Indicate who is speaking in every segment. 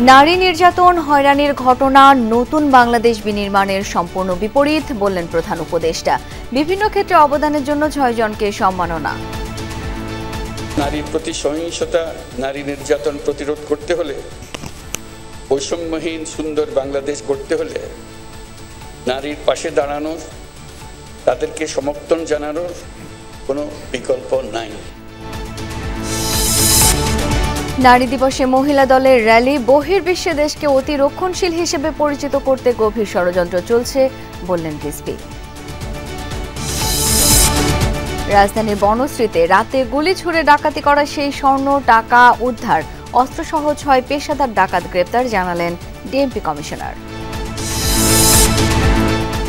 Speaker 1: নারী নির্যাতন হয়রানির ঘটনা নতুন বাংলাদেশ বিনির্মাণের সম্পূর্ণ বিপরীত বললেন প্রধান উপদেষ্টা। বিভিন্ন ক্ষেত্রে অবদানের জন্য ৬ জনকে সম্মাননা।
Speaker 2: নারীর প্রতি সহিংসতা, নারী নির্যাতন প্রতিরোধ করতে হলে, বৈষম্যহীন সুন্দর বাংলাদেশ গড়তে হলে নারীর পাশে দাঁড়ানোর, তাদেরকে সমর্থন জানানোর কোনো বিকল্প নাই।
Speaker 1: নারী দিবসে মহিলা দলের র্যালি, বহির্বিশ্বে দেশকে অতি রক্ষণশীল হিসেবে পরিচিত করতে গভীর ষড়যন্ত্র চলছে বললেন রিজভী। রাজধানীর বনশ্রীতে রাতে গুলি ছুড়ে ডাকাতি করা সেই স্বর্ণ, টাকা উদ্ধার, অস্ত্রসহ ৬ পেশাদার ডাকাত গ্রেপ্তার জানালেন ডিএমপি কমিশনার।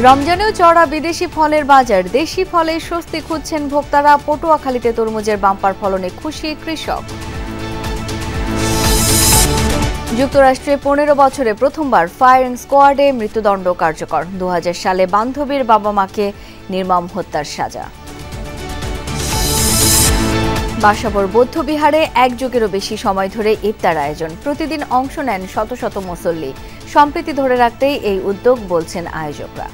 Speaker 1: রমজানেও চড়া বিদেশি ফলের বাজার, দেশি ফলে স্বস্তি খুঁজছেন ভোক্তারা। পটুয়াখালীতে তরমুজের বাম্পার ফলনে খুশি কৃষক। যুক্তরাষ্ট্রে ১৫ বছরে প্রথমবার ফায়ারিং স্কোয়াডে মৃত্যুদণ্ড কার্যকর। ২০০০ সালে বান্ধবীর বাবা মাকে নির্মম হত্যার সাজা। বাসাবর বৌদ্ধবিহারে ১ যুগেরও বেশি সময় ধরে ইফতার আয়োজন, প্রতিদিন অংশ নেন শত শত মুসল্লি। সম্প্রীতি ধরে রাখতেই এই উদ্যোগ বলছেন আয়োজকরা।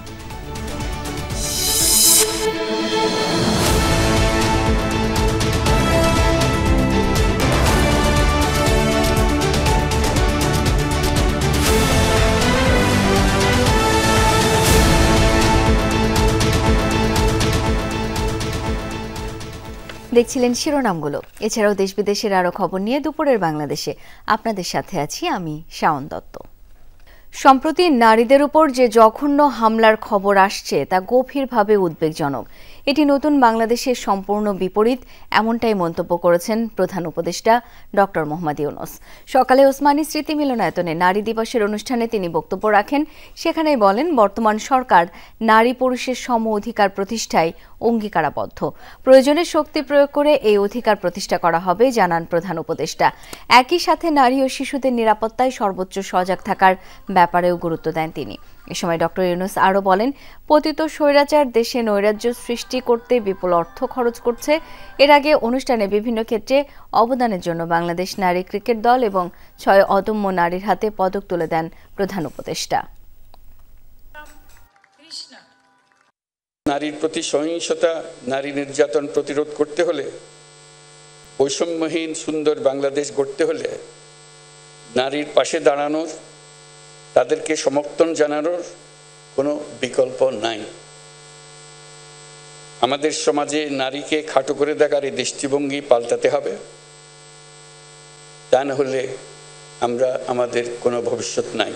Speaker 1: দেখছিলেন শিরোনামগুলো। এছাড়াও দেশ বিদেশের আরো খবর নিয়ে দুপুরের বাংলাদেশে আপনাদের সাথে আছি আমি শাওন দত্ত। সম্প্রতি নারীদের উপর যে জঘন্য হামলার খবর আসছে তা গভীরভাবে উদ্বেগজনক। এটি নতুন বাংলাদেশের সম্পূর্ণ বিপরীত, এমনটাই মন্তব্য করেছেন প্রধান উপদেষ্টা ডক্টর মোহাম্মদ ইউনূস। সকালে ওসমানী স্মৃতি মিলনায়তনে নারী দিবসের অনুষ্ঠানে তিনি বক্তব্য রাখেন। সেখানেই বলেন, বর্তমান সরকার নারী পুরুষের সম অধিকার প্রতিষ্ঠায় অঙ্গীকারাবদ্ধ। প্রয়োজনে শক্তি প্রয়োগ করে এই অধিকার প্রতিষ্ঠা করা হবে জানান প্রধান উপদেষ্টা। একই সাথে নারী ও শিশুদের নিরাপত্তায় সর্বোচ্চ সজাগ থাকার ব্যাপারেও গুরুত্ব দেন তিনি। এ সময় ডক্টর ইউনূস আরও বলেন, পতিত স্বৈরাচার দেশে নৈরাজ্য সৃষ্টি করতে বিপুল অর্থ খরচ করছে। এর আগে অনুষ্ঠানে বিভিন্ন ক্ষেত্রে অবদানের জন্য বাংলাদেশ নারী ক্রিকেট দল এবং ৬ অদম্য নারীর হাতে পদক তুলে দেন প্রধান উপদেষ্টা।
Speaker 2: নারীর প্রতি সহিংসতা, নারী নির্যাতন প্রতিরোধ করতে হলে, বৈষম্যহীন সুন্দর বাংলাদেশ গড়তে হলে নারীর পাশে দাঁড়ানোর, তাদেরকে সমর্থন জানানোর কোনো বিকল্প নাই। আমাদের সমাজে নারীকে খাটো করে দেখার এই দৃষ্টিভঙ্গি পাল্টাতে হবে। তা না হলে আমাদের কোনো ভবিষ্যৎ নাই।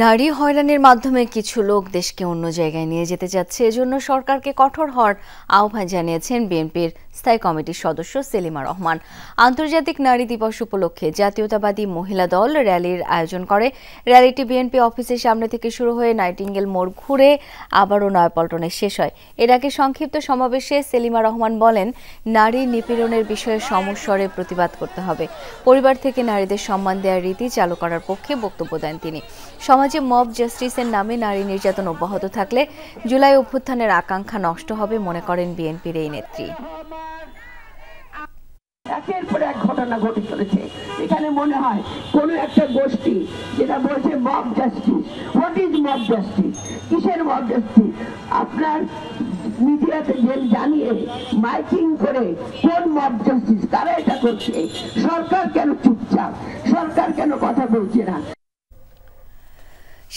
Speaker 1: নারী হয়রানির মাধ্যমে কিছু লোক দেশকে অন্য জায়গায় নিয়ে যেতে যাচ্ছে, এজন্য সরকারকে কঠোর হওয়ার আহ্বান জানিয়েছেন বিএনপির স্থায়ী কমিটির সদস্য সেলিমা রহমান। আন্তর্জাতিক নারী দিবস উপলক্ষে জাতীয়তাবাদী মহিলা দল র্যালির আয়োজন করে। র্যালিটি বিএনপি অফিসের সামনে থেকে শুরু হয়ে নাইটিঙ্গেল মোড় ঘুরে আবারও নয়াপল্টনে শেষ হয়। এর আগে সংক্ষিপ্ত সমাবেশে সেলিমা রহমান বলেন, নারী নিপীড়নের বিষয়ে সমস্বরে প্রতিবাদ করতে হবে। পরিবার থেকে নারীদের সম্মান দেওয়ার রীতি চালু করার পক্ষে বক্তব্য দেন তিনি। সমাজে মব জাস্টিসের নামে নারী নির্যাতন অব্যাহত থাকলে জুলাই অভ্যুত্থানের আকাঙ্ক্ষা নষ্ট হবে মনে করেন বিএনপির এই নেত্রী।
Speaker 3: একের পর এক ঘটনা ঘটে চলেছে। এখানে মনে হয় কোন একটা গোষ্ঠী যেটা বলছে mob justice. What is mob justice? কিসের মব জাস্টিস? আপনার মিডিয়াতে জানিয়ে মাইকিং করে কোন মব জাস্টিস, কারা এটা করছে? সরকার কেন চুপচাপ? সরকার কেন কথা বলছে না?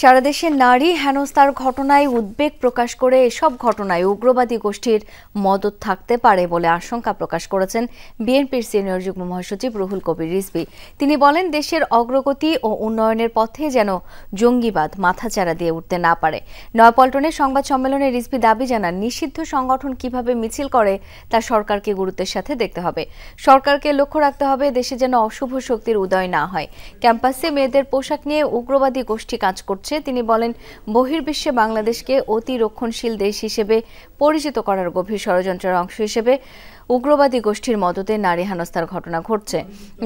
Speaker 1: সারা দেশে নারী হেনস্থার ঘটনায় উদ্বেগ প্রকাশ করে এসব ঘটনায় উগ্রবাদী গোষ্ঠীর মদত থাকতে পারে বলে আশঙ্কা প্রকাশ করেছেন বিএনপির সিনিয়র যুগ্ম মহাসচিব রুহুল কবির রিজভী। তিনি বলেন, দেশের অগ্রগতি ও উন্নয়নের পথে যেন জঙ্গিবাদ মাথাচাড়া দিয়ে উঠতে না পারে। নয়াপল্টনে সংবাদ সম্মেলনে রিজভী দাবি জানান, নিষিদ্ধ সংগঠন কিভাবে মিছিল করে তা সরকারকে গুরুত্বের সাথে দেখতে হবে। সরকারকে লক্ষ্য রাখতে হবে দেশে যেন অশুভ শক্তির উদয় না হয়। ক্যাম্পাসে মেয়েদের পোশাক নিয়ে উগ্রবাদী গোষ্ঠী কাজ করছে। তিনি বলেন, বহির্বিশ্বে বাংলাদেশকে অতি রক্ষণশীল দেশ হিসেবে পরিচিত করার গভীর ষড়যন্ত্রের অংশ হিসেবে উগ্রবাদী গোষ্ঠীর মদতে নারী হেনস্থার ঘটনা ঘটছে।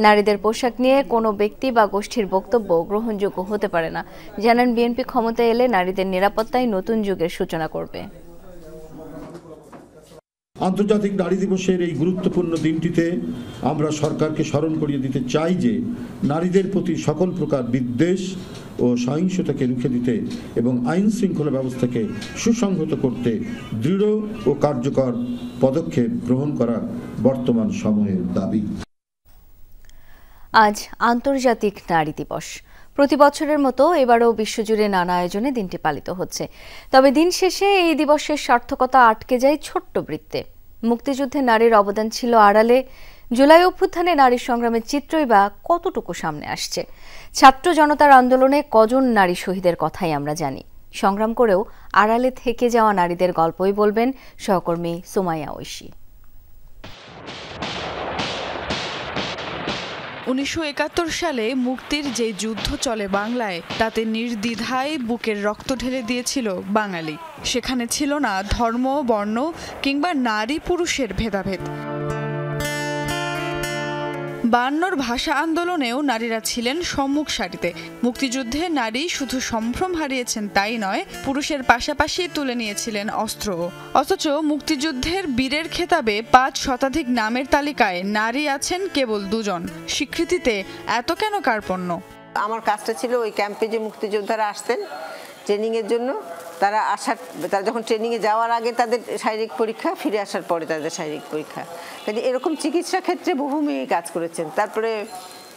Speaker 1: নারীদের পোশাক নিয়ে কোনো ব্যক্তি বা গোষ্ঠীর বক্তব্য গ্রহণযোগ্য হতে পারে না। জানান, বিএনপি ক্ষমতায় এলে নারীদের নিরাপত্তায় নতুন যুগের সূচনা করবে।
Speaker 4: আন্তর্জাতিক নারী দিবসের এই গুরুত্বপূর্ণ দিনটিতে আমরা সরকারকে স্মরণ করিয়ে দিতে চাই যে নারীদের প্রতি সকল প্রকার বিদ্বেষ ও সহিংসতাকে রুখে দিতে এবং আইন শৃঙ্খলা ব্যবস্থাকে সুসংহত করতে দৃঢ় ও কার্যকর পদক্ষেপ গ্রহণ করা বর্তমান সময়ের দাবি।
Speaker 1: আজ আন্তর্জাতিক নারী দিবস। প্রতি বছরের মতো এবারও বিশ্বজুড়ে নানা আয়োজনে দিনটি পালিত হচ্ছে। তবে দিন শেষে এই দিবসের সার্থকতা আটকে যায় ছোট্ট বৃত্তে। মুক্তিযুদ্ধে নারীর অবদান ছিল আড়ালে, জুলাই অভ্যুত্থানে নারী সংগ্রামের চিত্রই বা কতটুকু সামনে আসছে। ছাত্র জনতার আন্দোলনে কজন নারী শহীদের কথাই আমরা জানি। সংগ্রাম করেও আড়ালে থেকে যাওয়া নারীদের গল্পই বলবেন সহকর্মী সুমাইয়া ঐশী।
Speaker 5: 1971 সালে মুক্তির যে যুদ্ধ চলে বাংলায়, তাতে নির্দ্বিধায় বুকের রক্ত ঢেলে দিয়েছিল বাঙালি। সেখানে ছিল না ধর্ম, বর্ণ কিংবা নারী পুরুষের ভেদাভেদ। 52 ভাষা আন্দোলনেও নারীরা ছিলেন সম্মুখ সারিতে। মুক্তিযুদ্ধে নারী শুধু সম্ভ্রম হারিয়েছেন তাই নয়, পুরুষের পাশাপাশি তুলে নিয়েছিলেন অস্ত্র। অথচ মুক্তিযুদ্ধের বীরের খেতাবে 5 শতাধিক নামের তালিকায় নারী আছেন কেবল 2 জন। স্বীকৃতিতে এত কেন কার্পণ্য?
Speaker 6: আমার কাজটা ছিল ওই ক্যাম্পে যে মুক্তিযোদ্ধারা আসতেন ট্রেনিংয়ের জন্য, তারা যখন ট্রেনিংয়ে যাওয়ার আগে তাদের শারীরিক পরীক্ষা, ফিরে আসার পরে তাদের শারীরিক পরীক্ষা। কাজে এরকম চিকিৎসা ক্ষেত্রে বহু মেয়ে কাজ করেছেন। তারপরে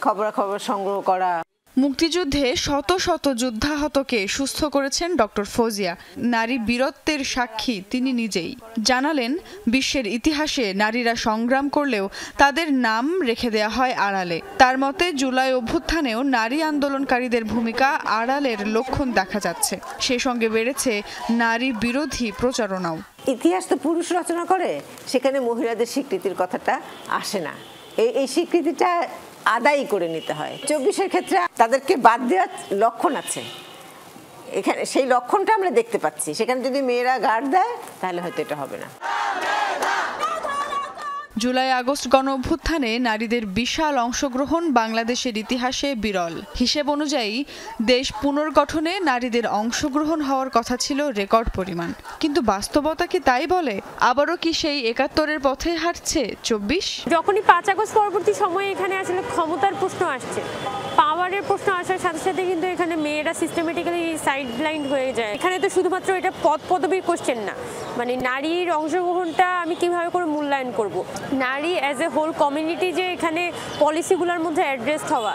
Speaker 6: খবরাখবর সংগ্রহ করা।
Speaker 5: মুক্তিযুদ্ধে শত শত যুদ্ধাহতকে সুস্থ করেছেন ডক্টর ফৌজিয়া। নারী বীরত্বের সাক্ষী তিনি নিজেই। জানালেন, বিশ্বের ইতিহাসে নারীরা সংগ্রাম করলেও তাদের নাম রেখে দেয়া হয় আড়ালে। তার মতে জুলাই অভ্যুত্থানেও নারী আন্দোলনকারীদের ভূমিকা আড়ালের লক্ষণ দেখা যাচ্ছে। সেই সঙ্গে বেড়েছে নারী বিরোধী প্রচারণাও।
Speaker 6: ইতিহাস তো পুরুষ রচনা করে, সেখানে মহিলাদের স্বীকৃতির কথাটা আসে না। এই স্বীকৃতিটা আদায় করে নিতে হয়। 24-এর ক্ষেত্রে তাদেরকে বাদ দেওয়ার লক্ষণ আছে, এখানে সেই লক্ষণটা আমরা দেখতে পাচ্ছি। সেখানে যদি মেয়েরা গার্ড দেয় তাহলে হয়তো এটা হবে না।
Speaker 5: জুলাই আগস্ট গণ অভ্যুত্থানে নারীদের বিশাল অংশগ্রহণ বাংলাদেশের ইতিহাসে বিরল। হিসেব অনুযায়ী দেশ পুনর্গঠনে নারীদের অংশগ্রহণ হওয়ার কথা ছিল রেকর্ড পরিমাণ। কিন্তু বাস্তবতা কি তাই বলে? আবারও কি সেই 71-এর পথে হাঁটছে 24?
Speaker 7: যখনই 5 আগস্ট পরবর্তী সময়ে এখানে আসলে ক্ষমতার প্রশ্ন আসছে, পাওয়ারের প্রশ্ন আসার সাথে সাথে কিন্তু এখানে মেয়েরা সিস্টেমেটিক্যালি সাইড ব্লাইন্ড হয়ে যায়। এখানে তো শুধুমাত্র এটা পদবীর কোশ্চেন না, মানে নারীর অংশগ্রহণটা আমি কিভাবে করে মূল্যায়ন করব। নারী অ্যাজ এ হোল কমিউনিটি যে এখানে পলিসিগুলোর মধ্যে অ্যাড্রেস হওয়া,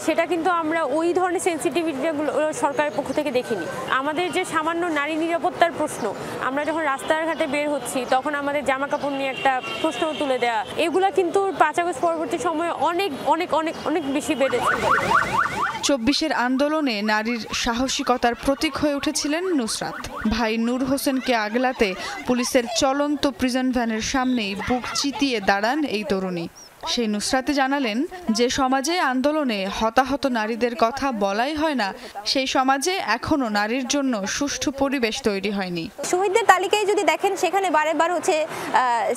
Speaker 7: সেটা কিন্তু আমরা ওই ধরনের সেন্সিটিভিটিগুলো সরকারের পক্ষ থেকে দেখিনি। আমাদের যে সামান্য নারী নিরাপত্তার প্রশ্ন, আমরা যখন রাস্তাঘাটে বের হচ্ছি তখন আমাদের জামা কাপড় নিয়ে একটা প্রশ্ন তুলে দেওয়া, এগুলা কিন্তু 5 আগস্ট পরবর্তী সময়ে অনেক অনেক অনেক অনেক বেশি বেড়েছে।
Speaker 5: 24-এর আন্দোলনে নারীর সাহসিকতার প্রতীক হয়ে উঠেছিলেন নুসরাত। ভাই নূর হোসেনকে আগলাতে পুলিশের চলন্ত প্রিজন ভ্যানের সামনেই বুক চিতিয়ে দাঁড়ান এই তরুণী। সেই নুসরাতে জানালেন, যে সমাজে আন্দোলনে হতাহত নারীদের কথা বলাই হয় না, সেই সমাজে এখনো নারীর জন্য সুষ্ঠু পরিবেশ তৈরি হয়নি।
Speaker 8: শহীদদের তালিকায় যদি দেখেন, সেখানে বারেবার হচ্ছে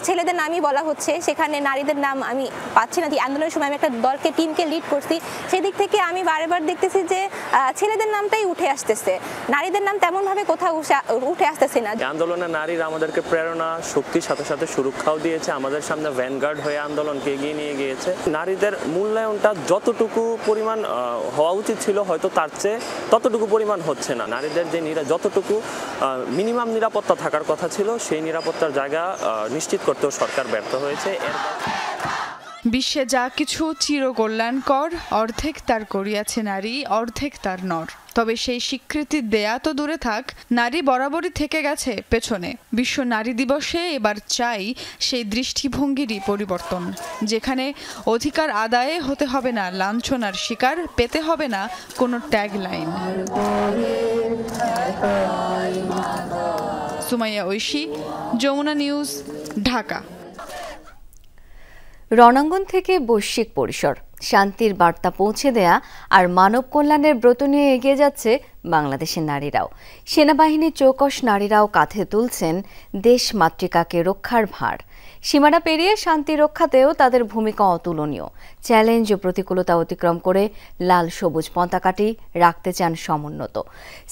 Speaker 8: ছেলেদের নামই বলা হচ্ছে, সেখানে নারীদের নাম আমি পাচ্ছি না। আন্দোলনের সময় আমি একটা টিমকে লিড করছি, সেদিক থেকে আমি বারেবার দেখতেছি যে ছেলেদের নামটাই উঠে আসতেছে, নারীদের নাম তেমনভাবে কোথাও উঠে আসতেছে না।
Speaker 9: আন্দোলনে নারীরা আমাদেরকে প্রেরণা, শক্তির সাথে সাথে সুরক্ষাও দিয়েছে, আমাদের সামনে ভ্যানগার্ড হয়ে আন্দোলনকে এগিয়ে নিয়ে গিয়েছে। নারীদের মূল্যায়নটা যতটুকু পরিমাণ হওয়া উচিত ছিল, হয়তো তার চেয়ে ততটুকু পরিমাণ হচ্ছে না। নারীদের যে যতটুকু মিনিমাম নিরাপত্তা থাকার কথা ছিল, সেই নিরাপত্তার জায়গা নিশ্চিত করতেও সরকার ব্যর্থ হয়েছে।
Speaker 5: বিশ্বে যা কিছু চিরকল্যাণকর, অর্ধেক তার করিয়াছে নারী, অর্ধেক তার নর। তবে সেই স্বীকৃতি দেয়া তো দূরে থাক, নারী বরাবরই থেকে গেছে পেছনে। বিশ্ব নারী দিবসে এবার চাই সেই দৃষ্টিভঙ্গিরই পরিবর্তন, যেখানে অধিকার আদায়ে হতে হবে না লাঞ্ছনার শিকার, পেতে হবে না কোনো ট্যাগলাইন। সুমাইয়া ঐশী, যমুনা নিউজ, ঢাকা।
Speaker 1: রণাঙ্গন থেকে বৈশ্বিক পরিসর, শান্তির বার্তা পৌঁছে দেয়া আর মানব কল্যাণের ব্রত নিয়ে এগিয়ে যাচ্ছে বাংলাদেশের নারীরাও। সেনাবাহিনীর চৌকস নারীরাও কাঁধে তুলছেন দেশ মাতৃকাকে রক্ষার ভার। সীমানা পেরিয়ে শান্তি রক্ষাতেও তাদের ভূমিকা অতুলনীয়। চ্যালেঞ্জ ও প্রতিকূলতা অতিক্রম করে লাল সবুজ পতাকাটি রাখতে চান সমুন্নত।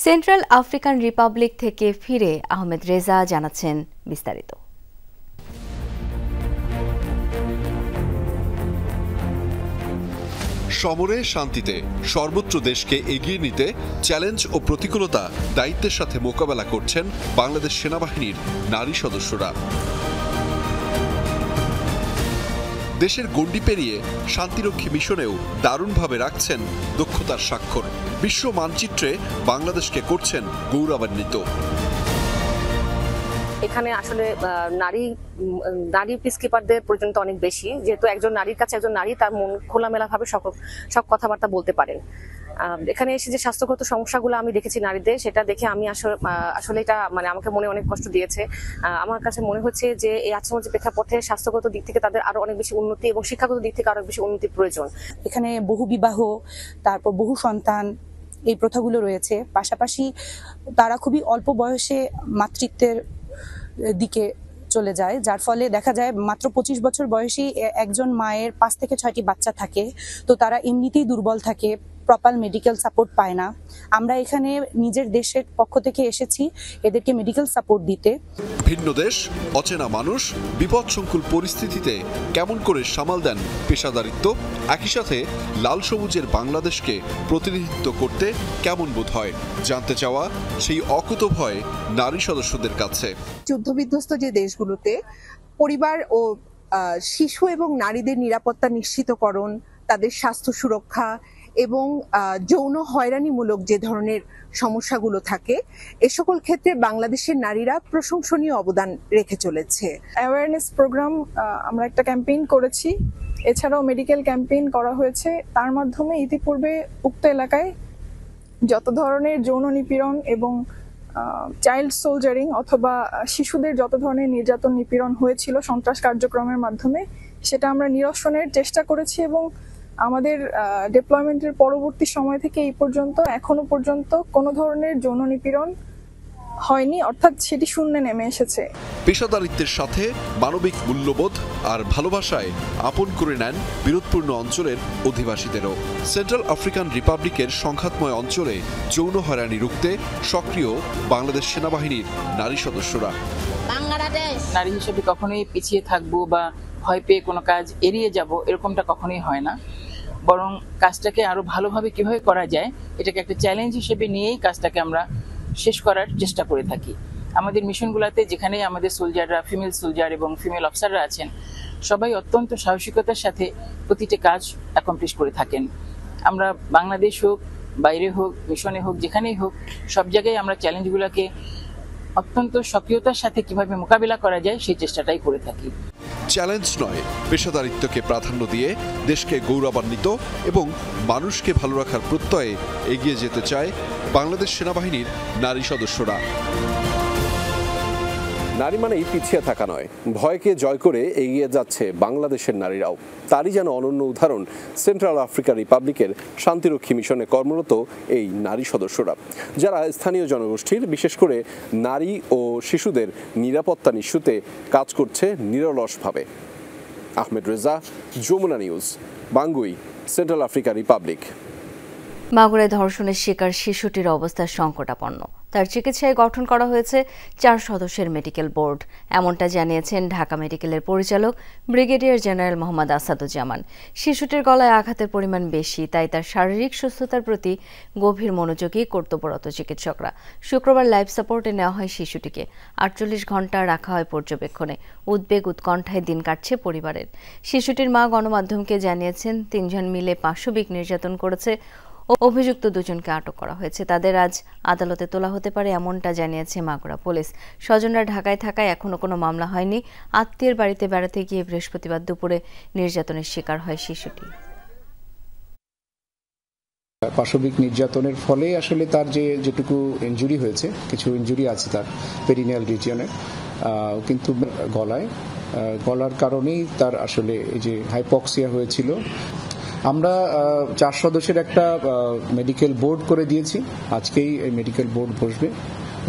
Speaker 1: সেন্ট্রাল আফ্রিকান রিপাবলিক থেকে ফিরে আহমেদ রেজা জানাচ্ছেন বিস্তারিত।
Speaker 10: সমরে শান্তিতে সর্বত্র দেশকে এগিয়ে নিতে চ্যালেঞ্জ ও প্রতিকূলতা দায়িত্বের সাথে মোকাবেলা করছেন বাংলাদেশ সেনাবাহিনীর নারী সদস্যরা। দেশের গণ্ডি পেরিয়ে শান্তিরক্ষী মিশনেও দারুণভাবে রাখছেন দক্ষতার স্বাক্ষর। বিশ্ব মানচিত্রে বাংলাদেশকে করছেন গৌরবান্বিত।
Speaker 11: এখানে আসলে নারী পিসকিপারদের প্রয়োজন অনেক বেশি, যেহেতু একজন নারীর কাছে একজন নারী তার মন খোলামেলা ভাবে সব কথাবার্তা বলতে পারেন। এখানে এসে যে স্বাস্থ্যগত সমস্যাগুলো আমি দেখেছি নারীদের, সেটা দেখে আমি আসলে এটা আমাকে মনে অনেক কষ্ট দিয়েছে। আমার কাছে মনে হচ্ছে যে এই আশ্রমের যে প্রেক্ষাপটে স্বাস্থ্যগত দিক থেকে তাদের আরো অনেক বেশি উন্নতি এবং শিক্ষাগত দিক থেকে আরো বেশি উন্নতির প্রয়োজন।
Speaker 12: এখানে বহু বিবাহ, তারপর বহু সন্তান, এই প্রথাগুলো রয়েছে। পাশাপাশি তারা খুবই অল্প বয়সে মাতৃত্বের দিকে চলে যায়, যার ফলে দেখা যায় মাত্র 25 বছর বয়সী একজন মায়ের 5 থেকে 6টি বাচ্চা থাকে। তো তারা এমনিতেই দুর্বল থাকে, প্রপার মেডিকেল সাপোর্ট পায় না। আমরা এখানে নিজের দেশের পক্ষ থেকে এসেছি এদেরকে মেডিকেল সাপোর্ট দিতে।
Speaker 10: ভিন্ন দেশ, অচেনা মানুষ, বিপদসংকুল পরিস্থিতিতে কেমন করে সামাল দেন পেশাদারিত্ব, একই সাথে লাল সবুজের বাংলাদেশকে প্রতিনিধিত্ব করতে কেমন বোধ হয়, জানতে চাওয়া সেই অকুতভয় নারী সদস্যদের কাছে।
Speaker 13: যুদ্ধবিধ্বস্ত যে দেশগুলোতে পরিবার ও শিশু এবং নারীদের নিরাপত্তা নিশ্চিতকরণ, তাদের স্বাস্থ্য সুরক্ষা এবং যৌন হয়রানিমূলক যে ধরনের সমস্যাগুলো থাকে, এ সকল ক্ষেত্রে বাংলাদেশের নারীরা প্রশংসনীয় অবদান রেখে চলেছে।
Speaker 14: অ্যাওয়ারনেস প্রোগ্রাম আমরা একটা ক্যাম্পেইন করেছি, এছাড়াও মেডিকেল ক্যাম্পেইন করা হয়েছে। তার মাধ্যমে ইতিপূর্বে উক্ত এলাকায় যত ধরনের যৌন নিপীড়ন এবং চাইল্ড সোলজারিং অথবা শিশুদের যত ধরনের নির্যাতন নিপীড়ন হয়েছিল সন্ত্রাস কার্যক্রমের মাধ্যমে, সেটা আমরা নিরসনের চেষ্টা করেছি এবং আমাদের ডিপ্লয়মেন্টের পরবর্তী সময় থেকে এই পর্যন্ত এখনো পর্যন্ত কোনো ধরনের যৌন নিপীড়ন হয়নি, অর্থাৎ সেটি শূন্যে নেমে এসেছে।
Speaker 10: পেশাদারিত্বের সাথে মানবিক মূল্যবোধ আর ভালোবাসায় আপন করে নেন বিরোধপূর্ণ অঞ্চলের অধিবাসীদেরও। সেন্ট্রাল আফ্রিকান রিপাবলিকের সংঘাতময় অঞ্চলে যৌন হয়রানি রুখতে সক্রিয় বাংলাদেশ সেনাবাহিনীর নারী সদস্যরা।
Speaker 15: নারী হিসেবে কখনোই পিছিয়ে থাকবো বা ভয় পেয়ে কোনো কাজ এড়িয়ে যাব, এরকমটা কখনোই হয় না। বরং কাজটাকে আরো ভালোভাবে কিভাবে করা যায়, এটাকে একটা চ্যালেঞ্জ হিসেবে নিয়েই কাজটাকে আমরা শেষ করার চেষ্টা করে থাকি। আমাদের মিশনগুলোতে যেখানে আমাদের সোলজাররা, ফিমেল সোলজার এবং ফিমেল অফিসাররা আছেন, সবাই অত্যন্ত সাহসিকতার সাথে প্রতিটি কাজ অ্যাকমপ্লিশ করে থাকেন। আমরা বাংলাদেশ হোক, বাইরে হোক, মিশনে হোক, যেখানেই হোক, সব জায়গায় আমরা চ্যালেঞ্জগুলোকে অত্যন্ত সক্রিয়তার সাথে কিভাবে মোকাবিলা করা যায় সেই চেষ্টাটাই করে থাকি।
Speaker 10: চ্যালেঞ্জ নয়, পেশাদারিত্বকে প্রাধান্য দিয়ে দেশকে গৌরবান্বিত এবং মানুষকে ভালো রাখার প্রত্যয়ে এগিয়ে যেতে চায় বাংলাদেশ সেনাবাহিনীর নারী সদস্যরা।
Speaker 16: নারী মানেই পিছিয়ে থাকা নয়, ভয়কে জয় করে এগিয়ে যাচ্ছে বাংলাদেশের নারীরাও। তারই যেন অনন্য উদাহরণ সেন্ট্রাল আফ্রিকা রিপাবলিকের শান্তিরক্ষী মিশনে কর্মরত এই নারী সদস্যরা, যারা স্থানীয় জনগোষ্ঠীর, বিশেষ করে নারী ও শিশুদের নিরাপত্তা নিশ্চিতে কাজ করছে নিরলসভাবে। Ahmed Reza, Jamuna news, Bangui, Central Africa Republic.
Speaker 1: মাগুরায় ধর্ষণের শিকার শিশুটির অবস্থা সংকটাপন্ন। তার চিকিৎসায় গঠন করা হয়েছে 4 সদস্যের মেডিকেল বোর্ড, এমনটা জানিয়েছেন ঢাকা মেডিকেলের পরিচালক ব্রিগেডিয়ার জেনারেল মোহাম্মদ আসাদুজ্জামান। শিশুটির গলায় আঘাতের পরিমাণ বেশি, তাই তার শারীরিক সুস্থতার প্রতি গভীর মনোযোগী কর্তব্যরত চিকিৎসকরা। শুক্রবার লাইফ সাপোর্টে নেওয়া হয় শিশুটিকে। 48 ঘণ্টা রাখা হয় পর্যবেক্ষণে। উদ্বেগ উৎকণ্ঠায় দিন কাটছে পরিবারের। শিশুটির মা গণমাধ্যমকে জানিয়েছেন 3 জন মিলে পাশবিক নির্যাতন করেছে। অভিযুক্ত 2 জনকে আটক করা হয়েছে। তাদের আজ আদালতে তোলা হতে পারে, এমনটা জানিয়েছে মাগুরা পুলিশ। স্বজনরা ঢাকায় থাকায় এখনো কোনো মামলা হয়নি। আত্মীয়ের বাড়িতে বেড়াতে গিয়ে বৃহস্পতিবার দুপুরে নির্যাতনের শিকার হয় শিশুটি।
Speaker 17: পাশবিক নির্যাতনের ফলে আসলে তার যেটুকু ইনজুরি হয়েছে, কিছু ইনজুরি আছে তার পেরিনিয়াল রিজিয়নে, কিন্তু গলার কারণেই তার আসলে এই যে হাইপক্সিয়া হয়েছিল। আমরা 4 সদস্যের একটা মেডিকেল বোর্ড করে দিয়েছি। আজকেই এই মেডিকেল বোর্ড বসবে।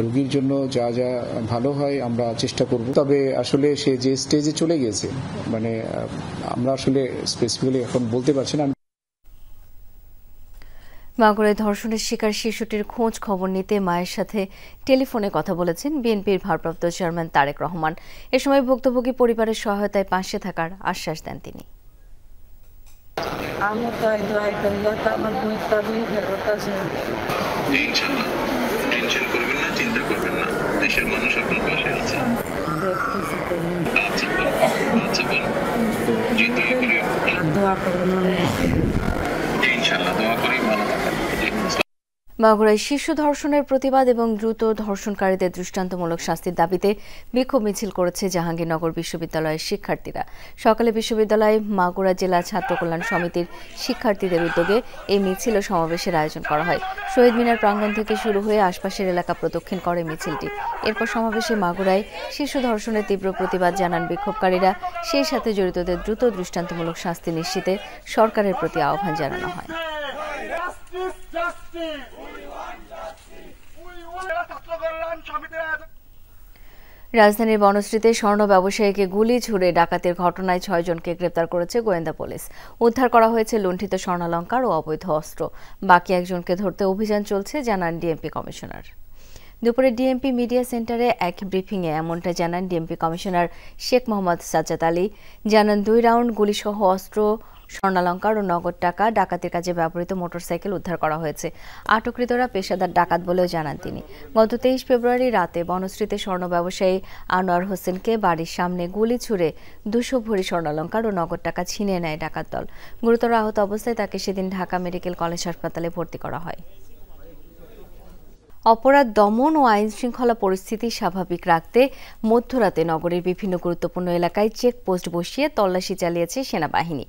Speaker 17: রোগীর জন্য যা যা ভালো হয় আমরা চেষ্টা করব। তবে আসলে সে যে স্টেজে চলে গেছে, মানে আমরা আসলে স্পেসিফিক্যালি এখন বলতে পারছি না।
Speaker 1: মাগুরায় ধর্ষণের শিকার শিশুটির খোঁজ খবর নিতে মায়ের সাথে টেলিফোনে কথা বলেছেন বিএনপির ভারপ্রাপ্ত চেয়ারম্যান তারেক রহমান। এ সময় ভুক্তভোগী পরিবারের সহায়তায় পাশে থাকার আশ্বাস দেন তিনি।
Speaker 18: আমি তো দোয়াই করি আমার বইটা ফেরত আছে।
Speaker 19: ইনশাআল্লাহ টেনশন করবেন না, চিন্তা করবেন না, দেশের মানুষ আপনার পাশে আছে। আচ্ছা জি
Speaker 18: দোয়া করবেন।
Speaker 19: ইনশাআল্লাহ দোয়া করি ভালো থাকবেন।
Speaker 1: মাগুরায় শিশু ধর্ষণের প্রতিবাদ এবং দ্রুত ধর্ষণকারীদের দৃষ্টান্তমূলক শাস্তির দাবিতে বিক্ষোভ মিছিল করেছে জাহাঙ্গীরনগর বিশ্ববিদ্যালয়ের শিক্ষার্থীরা। সকালে বিশ্ববিদ্যালয় মাগুরা জেলা ছাত্র কল্যাণ সমিতির শিক্ষার্থীদের উদ্যোগে এই মিছিল ও সমাবেশের আয়োজন করা হয়। শহীদ মিনার প্রাঙ্গণ থেকে শুরু হয়ে আশপাশের এলাকা প্রদক্ষিণ করে মিছিলটি। এরপর সমাবেশে মাগুরায় শিশু ধর্ষণের তীব্র প্রতিবাদ জানান বিক্ষোভকারীরা। সেই সাথে জড়িতদের দ্রুত দৃষ্টান্তমূলক শাস্তি নিশ্চিতে সরকারের প্রতি আহ্বান জানানো হয়। রাজধানীর বনশ্রীতে স্বর্ণ ব্যবসায়ীকে গুলি ছুড়ে ডাকাতির ঘটনায় 6 জনকে গ্রেপ্তার করেছে গোয়েন্দা পুলিশ। উদ্ধার করা হয়েছে লুণ্ঠিত স্বর্ণালংকার ও অবৈধ অস্ত্র। বাকি একজনকে ধরতে অভিযান চলছে জানান ডিএমপি কমিশনার। দুপুরে ডিএমপি মিডিয়া সেন্টারে এক ব্রিফিংয়ে এমনটা জানান ডিএমপি কমিশনার শেখ মোহাম্মদ সাজ্জাদ আলী। জানান 2 রাউন্ড গুলিসহ অস্ত্র, স্বর্ণালংকার ও নগদ টাকা, ডাকাতির কাজে ব্যবহৃত মোটরসাইকেল উদ্ধার করা হয়েছে। আটককৃতরা পেশাদার ডাকাত বলেও জানান তিনি। গত 23 ফেব্রুয়ারি রাতে বনশ্রীতে স্বর্ণ ব্যবসায়ী আনোয়ার হোসেনকে বাড়ির সামনে গুলি ছুড়ে 200 ভরি স্বর্ণালংকার ও নগদ টাকা ছিনিয়ে নেয় ডাকাত দল। গুরুতর আহত অবস্থায় তাকে সেদিন ঢাকা মেডিকেল কলেজ হাসপাতালে ভর্তি করা হয়। অপরাধ দমন ও আইন শৃঙ্খলা পরিস্থিতি স্বাভাবিক রাখতে মধ্যরাতে নগরীর বিভিন্ন গুরুত্বপূর্ণ এলাকায় চেকপোস্ট বসিয়ে তল্লাশি চালিয়েছে সেনাবাহিনী।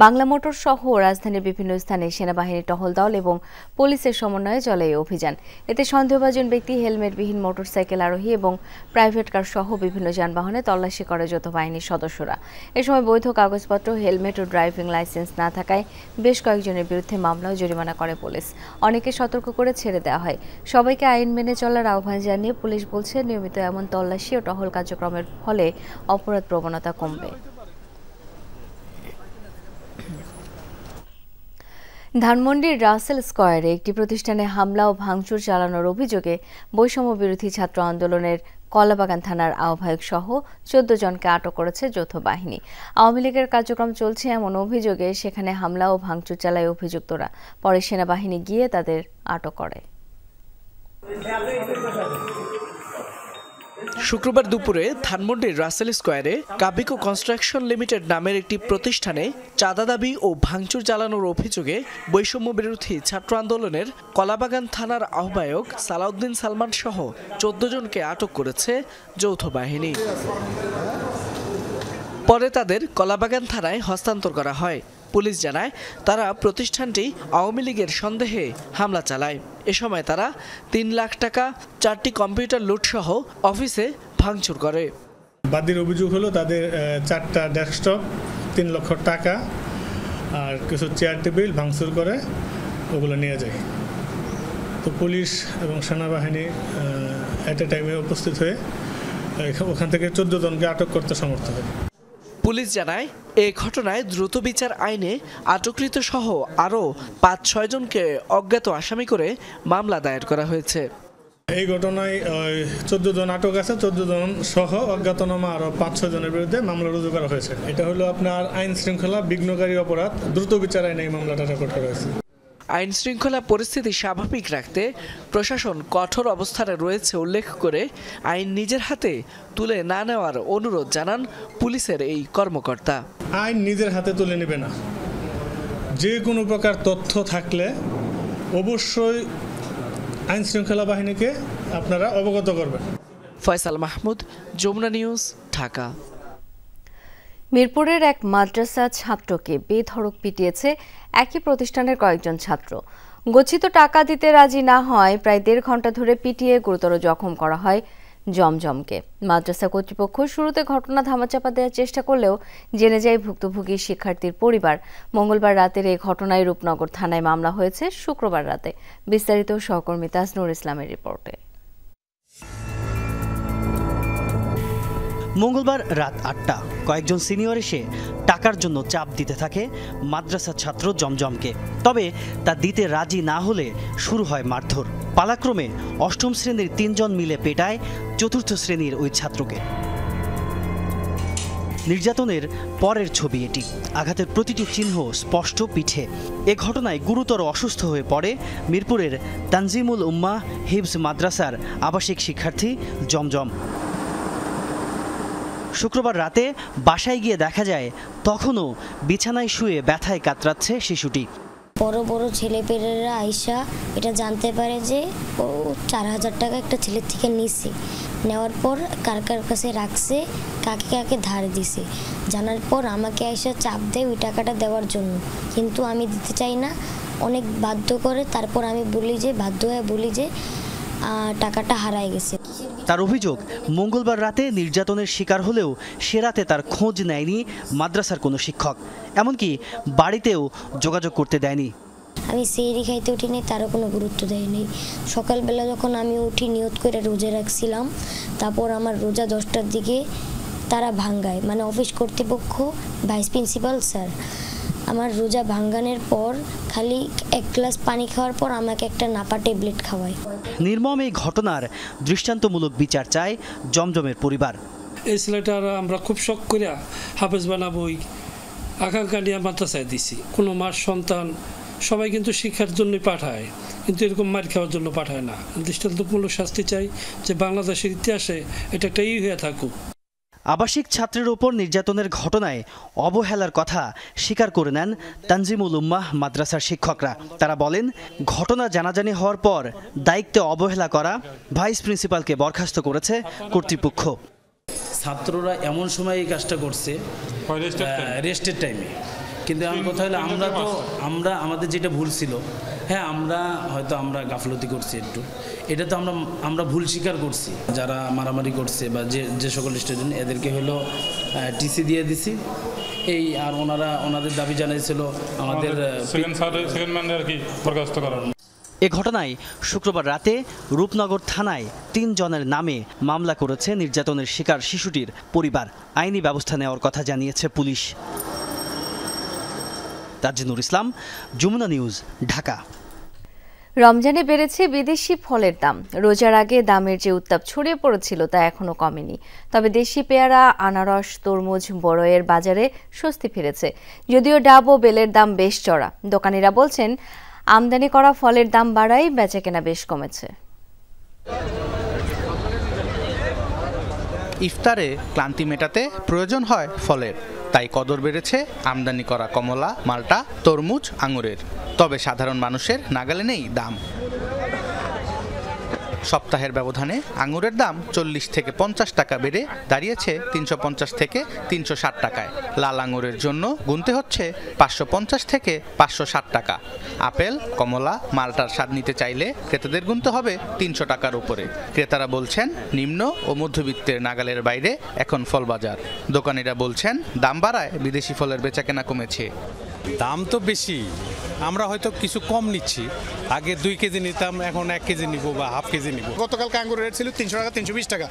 Speaker 1: বাংলা মোটর সহ রাজধানীর বিভিন্ন স্থানে সেনাবাহিনীর টহল দল এবং পুলিশের সমন্বয়ে চলে এই অভিযান। এতে সন্দেহভাজন ব্যক্তি, হেলমেটবিহীন মোটরসাইকেল আরোহী এবং প্রাইভেট কার সহ বিভিন্ন যানবাহনে তল্লাশি করে যৌথ বাহিনীর সদস্যরা। এ সময় বৈধ কাগজপত্র, হেলমেট ও ড্রাইভিং লাইসেন্স না থাকায় বেশ কয়েকজনের বিরুদ্ধে মামলা ও জরিমানা করে পুলিশ। অনেকে সতর্ক করে ছেড়ে দেওয়া হয়। সবাইকে আইন মেনে চলার আহ্বান জানিয়ে পুলিশ বলছে, নিয়মিত এমন তল্লাশি ও টহল কার্যক্রমের ফলে অপরাধ প্রবণতা কমবে। ধানমন্ডির রাসেল স্কয়ারে একটি প্রতিষ্ঠানে হামলা ও ভাঙচুর চালানোর অভিযোগে বৈষম্য বিরোধী ছাত্র আন্দোলনের কলাবাগান থানার আহ্বায়ক সহ 14 জনকে আটক করেছে যৌথ বাহিনী। আওয়ামী লীগের কার্যক্রম চলছে এমন অভিযোগে সেখানে হামলা ও ভাঙচুর চালায় অভিযুক্তরা। পরে সেনাবাহিনী গিয়ে তাদের আটক করে।
Speaker 20: শুক্রবার দুপুরে ধানমন্ডির রাসেল স্কয়ারে কাবিকো কনস্ট্রাকশন লিমিটেড নামের একটি প্রতিষ্ঠানে চাঁদা দাবি ও ভাঙচুর চালানোর অভিযোগে বৈষম্য বিরোধী ছাত্র আন্দোলনের কলাবাগান থানার আহ্বায়ক সালাউদ্দিন সালমান সহ 14 জনকে আটক করেছে যৌথ বাহিনী। পরে তাদের কলাবাগান থানায় হস্তান্তর করা হয়। পুলিশ জানায়, তারা প্রতিষ্ঠানটি আওয়ামী লীগের সন্দেহে হামলা চালায়। এ সময় তারা 3 লাখ টাকা, 4টি কম্পিউটার লুটসহ অফিসে ভাঙচুর করে।
Speaker 21: বাদীর অভিযোগ হলো তাদের 4টা ডেস্কটপ, 3 লক্ষ টাকা আর কিছু চেয়ার টেবিল ভাঙচুর করে ওগুলো নিয়ে যায়। তো পুলিশ এবং সেনাবাহিনী এট এ টাইমে উপস্থিত হয়ে ওখান থেকে 14 জনকে আটক করতে সমর্থ হয়।
Speaker 20: পুলিশ জানায়, এই ঘটনায় দ্রুত বিচার আইনে আটককৃত সহ আরও 5-6 জনকে অজ্ঞাত আসামি করে মামলা দায়ের করা হয়েছে।
Speaker 21: এই ঘটনায় 14 জন আটক আছে, 14 জন সহ অজ্ঞাতনামা আরও 5-6 জনের বিরুদ্ধে মামলা রুজু করা হয়েছে। এটা হলো আপনার আইন শৃঙ্খলা বিঘ্নকারী অপরাধ, দ্রুত বিচার আইনে এই মামলাটা রেকর্ড করা হয়েছে।
Speaker 20: আইন শৃঙ্খলা পরিস্থিতি স্বাভাবিক রাখতে প্রশাসন কঠোর অবস্থানে রয়েছে উল্লেখ করে আইন নিজের হাতে তুলে না নেওয়ার অনুরোধ জানান পুলিশের এই কর্মকর্তা।
Speaker 21: আইন নিজের হাতে তুলে নেবে না, যে কোনো প্রকার তথ্য থাকলে অবশ্যই আইন শৃঙ্খলা বাহিনীকে আপনারা অবগত করবেন।
Speaker 20: ফয়সাল মাহমুদ, যমুনা নিউজ, ঢাকা।
Speaker 1: মিরপুরের এক মাদ্রাসা ছাত্রকে বেধড়ক পিটিয়েছে একই প্রতিষ্ঠানের কয়েকজন ছাত্র। গচ্ছিত টাকা দিতে রাজি না হয় প্রায় 1.5 ঘন্টা ধরে পিটিয়ে গুরুতর জখম করা হয় জমজমকে। মাদ্রাসা কর্তৃপক্ষ শুরুতে ঘটনা ধামাচাপা দেওয়ার চেষ্টা করলেও জেনে যায় ভুক্তভোগী শিক্ষার্থীর পরিবার। মঙ্গলবার রাতের এই ঘটনায় রূপনগর থানায় মামলা হয়েছে শুক্রবার রাতে। বিস্তারিত সহকর্মী তাজনুর ইসলামের রিপোর্টে।
Speaker 22: মঙ্গলবার রাত 8টা কয়েকজন সিনিয়র এসে টাকার জন্য চাপ দিতে থাকে মাদ্রাসা ছাত্র জমজমকে। তবে তা দিতে রাজি না হলে শুরু হয় মারধর। পালাক্রমে 8ম শ্রেণীর 3 জন মিলে পেটায় 4র্থ শ্রেণীর ওই ছাত্রকে। নির্যাতনের পরের ছবি এটি। আঘাতের প্রতিটি চিহ্ন স্পষ্ট পিঠে। এ ঘটনায় গুরুতর অসুস্থ হয়ে পড়ে মিরপুরের তানজিমুল উম্মাহ হিফজ মাদ্রাসার আবাসিক শিক্ষার্থী জমজম। শুক্রবার রাতে বাসায় গিয়ে দেখা যায় তখনও বিছানায় শুয়ে ব্যথায় কাতরাচ্ছে শিশুটি।
Speaker 2: বড় বড় ছেলেপেলেরা আইসা এটা জানতে পারে যে ও 4000 টাকা একটা ছেলের থেকে নিছে, নেওয়ার পর কার কার কাছে রাখছে, কাকে কাকে ধার দিছে, জানার পর আমাকে আইসা চাপ দেয় ওই টাকাটা দেওয়ার জন্য, কিন্তু আমি দিতে চাই না, অনেক বাধ্য করে। তারপর আমি বাধ্য হয়ে বলি যে টাকাটা হারায় গেছে।
Speaker 22: তার অভিযোগ, মঙ্গলবার রাতে নির্যাতনের শিকার হলেও সে রাতে তার খোঁজ নেয়নি মাদ্রাসার কোনো শিক্ষক, এমনকি বাড়িতেও যোগাযোগ করতে দেয়নি।
Speaker 2: আমি সেহরি খাইতে উঠিনি, তারও কোনো গুরুত্ব দেয়নি। সকালবেলা যখন আমি উঠি নিয়ত করে রোজা রাখছিলাম, তারপর আমার রোজা 10টার দিকে তারা ভাঙ্গায়, মানে অফিস কর্তৃপক্ষ, ভাইস প্রিন্সিপাল স্যার। আমার রোজা ভাঙ্গানোর পর খালি 1 গ্লাস পানি খাওয়ার পর আমাকে একটা নাপা ট্যাবলেট খাওয়ায়।
Speaker 22: নির্মম এই ঘটনার দৃষ্টান্তমূলক বিচার চায় জমজমের পরিবার।
Speaker 3: এই ছেলেটার আমরা খুব শখ করে হাফেজ বানাবই আকাঙ্ক্ষা নিয়ে মাদ্রাসায় দিছি। কোনো মার সন্তান সবাই কিন্তু শিক্ষার জন্যই পাঠায়, কিন্তু এরকম মার খাওয়ার জন্য পাঠায় না। দৃষ্টান্তমূলক শাস্তি চাই যে বাংলাদেশের ইতিহাসে এটা একটা হয়ে থাকুক।
Speaker 22: আবাসিক ছাত্রের ওপর নির্যাতনের ঘটনায় অবহেলার কথা স্বীকার করে নেন তানজিমুল উম্মাহ মাদ্রাসার শিক্ষকরা। তারা বলেন, ঘটনা জানাজানি হওয়ার পর দায়িত্বে অবহেলা করা ভাইস প্রিন্সিপালকে বরখাস্ত করেছে কর্তৃপক্ষ।
Speaker 23: ছাত্ররা এমন সময় এই কাজটা করছে রেস্টের টাইমে, কিন্তু আমার কথা হলো আমরা আমাদের যেটা ভুল ছিল, হ্যাঁ আমরা গাফলতি করছি একটু, এটা তো আমরা ভুল স্বীকার করছি। যারা মারামারি করছে বা যে সকল স্টুডেন্ট এদেরকে হলো টিসি দিয়ে দিছি এই, আর ওনাদের দাবি জানাইছিল আমাদের
Speaker 22: এ ঘটনায় শুক্রবার রাতে রূপনগর থানায় 3 জনের নামে মামলা করেছে নির্যাতনের শিকার শিশুটির পরিবার। আইনি ব্যবস্থা নেওয়ার কথা জানিয়েছে পুলিশ। তাজনুর ইসলাম, যমুনা নিউজ, ঢাকা।
Speaker 1: রমজানে বেড়েছে বিদেশি ফলের দাম। রোজার আগে দামের যে উত্তাপ ছড়িয়ে পড়েছিল তা এখনো কমেনি। তবে দেশি পেয়ারা, আনারস, তরমুজ, বড়ইয়ের বাজারে স্বস্তি ফিরেছে। যদিও ডাব ও বেলের দাম বেশ চড়া। দোকানিরা বলছেন, আমদানি করা ফলের দাম বাড়ায় বেচাকেনা বেশ কমেছে।
Speaker 24: ইফতারে ক্লান্তি মেটাতে প্রয়োজন হয় ফলের, তাই কদর বেড়েছে আমদানি করা কমলা, মাল্টা, তরমুজ, আঙুরের। তবে সাধারণ মানুষের নাগালে নেই দাম। সপ্তাহের ব্যবধানে আঙুরের দাম 40 থেকে 50 টাকা বেড়ে দাঁড়িয়েছে 350 থেকে 360 টাকায়। লাল আঙুরের জন্য গুনতে হচ্ছে 550 থেকে 560 টাকা। আপেল, কমলা, মাল্টার স্বাদ নিতে চাইলে ক্রেতাদের গুনতে হবে 300 টাকার উপরে। ক্রেতারা বলছেন, নিম্ন ও মধ্যবিত্তের নাগালের বাইরে এখন ফল বাজার। দোকানিরা বলছেন, দাম বাড়ায় বিদেশি ফলের বেচাকেনা কমেছে।
Speaker 25: দাম তো বেশি, আমরা হয়তো কিছু কম নিচ্ছি। আগে 2 কেজি নিতাম, এখন 1 কেজি নিব বা হাফ কেজি নিব।
Speaker 26: গতকালকে আঙ্গুরের রেট ছিল 300 টাকা, 320 টাকা।